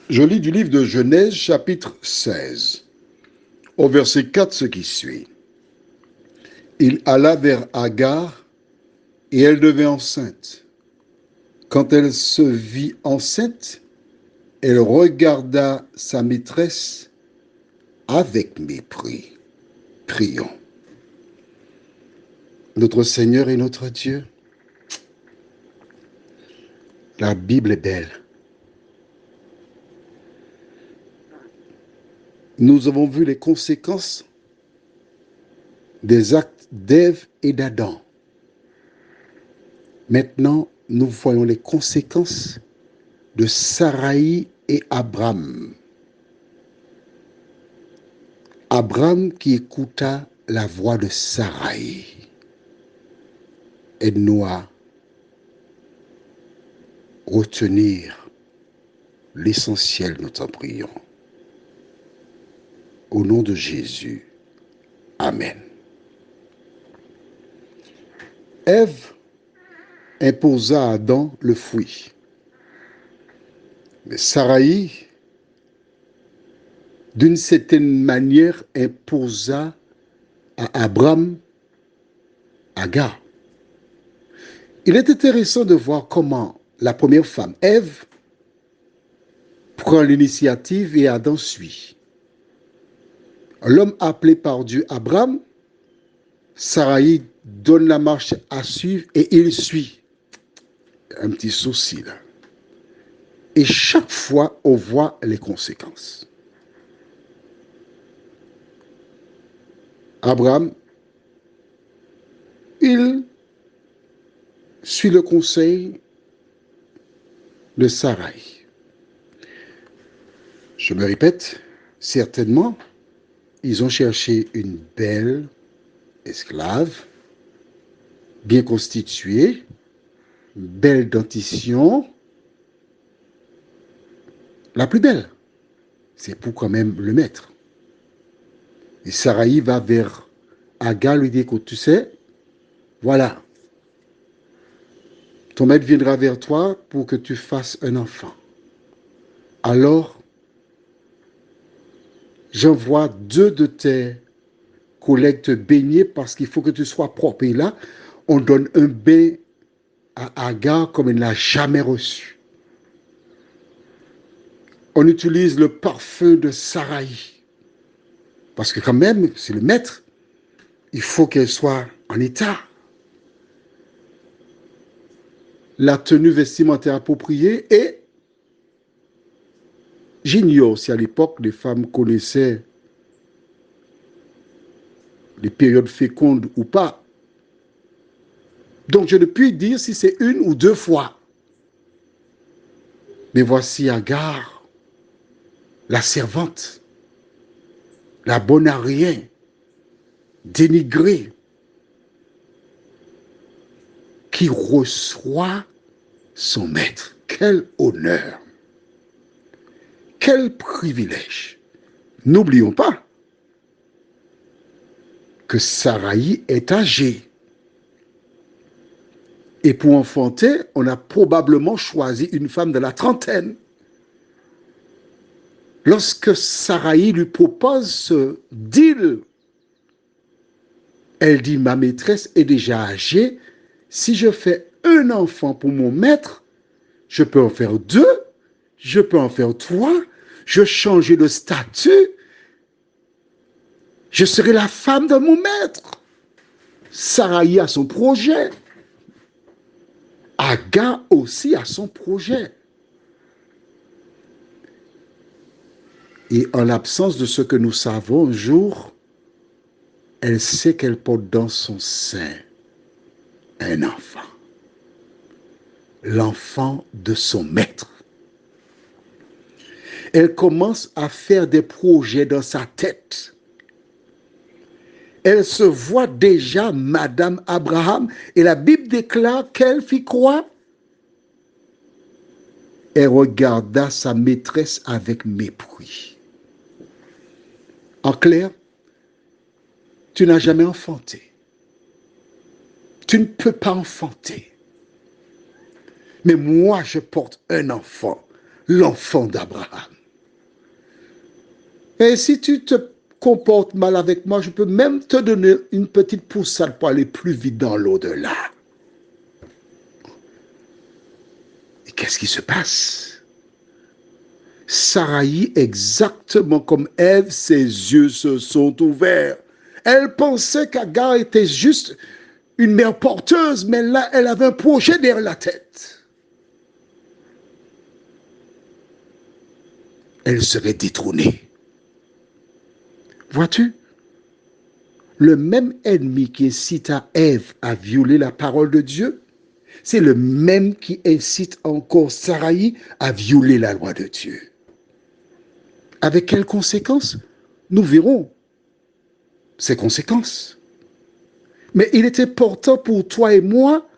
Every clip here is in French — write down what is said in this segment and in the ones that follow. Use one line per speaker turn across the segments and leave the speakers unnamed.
Je lis du livre de Genèse, chapitre 16, au verset 4, ce qui suit. Il alla vers Agar et elle devint enceinte. Quand elle se vit enceinte, elle regarda sa maîtresse avec mépris. Prions. Notre Seigneur et notre Dieu, la Bible est belle. Nous avons vu les conséquences des actes d'Ève et d'Adam. Maintenant, nous voyons les conséquences de Saraï et Abraham. Abraham qui écouta la voix de Saraï. Aide-nous à retenir l'essentiel, nous t'en prions. Au nom de Jésus. Amen. Ève imposa à Adam le fruit. Mais Saraï, d'une certaine manière, imposa à Abraham Agar. Il est intéressant de voir comment la première femme, Ève, prend l'initiative et Adam suit. L'homme appelé par Dieu, Abraham, Saraï donne la marche à suivre et il suit. Un petit souci là. Et chaque fois, on voit les conséquences. Abraham, il suit le conseil de Saraï. Je me répète, certainement, ils ont cherché une belle esclave, bien constituée, belle dentition, la plus belle. C'est pour quand même le mettre. Et Saraï va vers Agar, lui dit, écoute, tu sais, voilà, ton maître viendra vers toi pour que tu fasses un enfant. Alors, j'envoie 2 de tes collègues te baigner parce qu'il faut que tu sois propre. Et là, on donne un bain à Agar comme elle ne l'a jamais reçu. On utilise le parfum de Saraï. Parce que quand même, c'est le maître. Il faut qu'elle soit en état. La tenue vestimentaire appropriée et j'ignore si à l'époque les femmes connaissaient les périodes fécondes ou pas. Donc je ne puis dire si c'est 1 ou 2 fois. Mais voici Agar, la servante, la bonne à rien, dénigrée, qui reçoit son maître. Quel honneur! Quel privilège! N'oublions pas que Saraï est âgée. Et pour enfanter, on a probablement choisi une femme de la trentaine. Lorsque Saraï lui propose ce deal, elle dit, ma maîtresse est déjà âgée. Si je fais un enfant pour mon maître, je peux en faire 2, je peux en faire 3, je change de statut, je serai la femme de mon maître. Saraï a son projet. Agar aussi a son projet. Et en l'absence de ce que nous savons, un jour, elle sait qu'elle porte dans son sein un enfant. L'enfant de son maître. Elle commence à faire des projets dans sa tête. Elle se voit déjà Madame Abraham et la Bible déclare qu'elle fit quoi? Elle regarda sa maîtresse avec mépris. En clair, tu n'as jamais enfanté. Tu ne peux pas enfanter. Mais moi, je porte un enfant, l'enfant d'Abraham. Et si tu te comportes mal avec moi, je peux même te donner une petite poussade pour aller plus vite dans l'au-delà. Et qu'est-ce qui se passe? Sarai, exactement comme Ève, ses yeux se sont ouverts. Elle pensait qu'Agar était juste une mère porteuse, mais là, elle avait un projet derrière la tête. Elle serait détrônée. Vois-tu? Le même ennemi qui incita Ève à violer la parole de Dieu, c'est le même qui incite encore Sarai à violer la loi de Dieu. Avec quelles conséquences? Nous verrons ces conséquences. Mais il est important pour toi et moi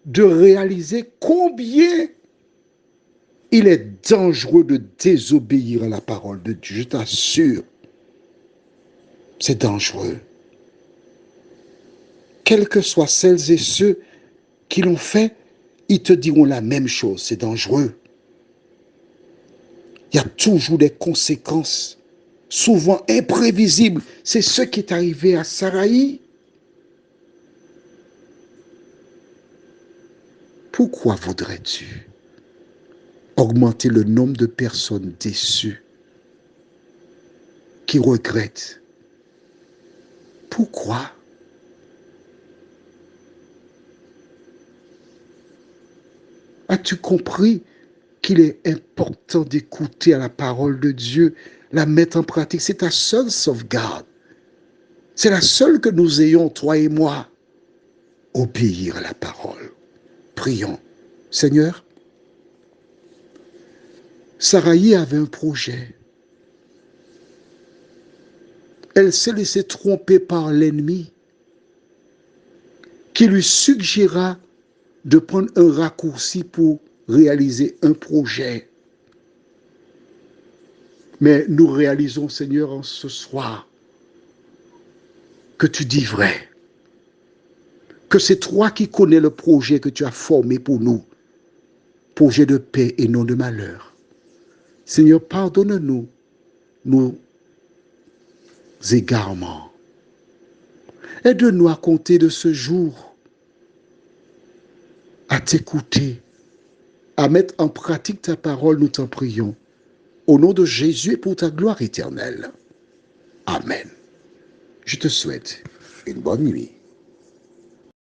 de réaliser combien il est dangereux de désobéir à la parole de Dieu. Je t'assure, c'est dangereux. Quels que soient celles et ceux qui l'ont fait, ils te diront la même chose, c'est dangereux. Il y a toujours des conséquences, souvent imprévisibles. C'est ce qui est arrivé à Sarai. Pourquoi voudrais-tu augmenter le nombre de personnes déçues, qui regrettent? Pourquoi? As-tu compris qu'il est important d'écouter à la parole de Dieu, la mettre en pratique? C'est ta seule sauvegarde. C'est la seule que nous ayons, toi et moi. Obéir à la parole. Prions. Seigneur, Sarai avait un projet. Elle s'est laissée tromper par l'ennemi qui lui suggéra de prendre un raccourci pour réaliser un projet. Mais nous réalisons, Seigneur, en ce soir, que tu dis vrai, que c'est toi qui connais le projet que tu as formé pour nous, projet de paix et non de malheur. Seigneur, pardonne-nous nos égarements. Aide-nous à compter de ce jour, à t'écouter, à mettre en pratique ta parole, nous t'en prions. Au nom de Jésus et pour ta gloire éternelle. Amen. Je te souhaite une bonne nuit.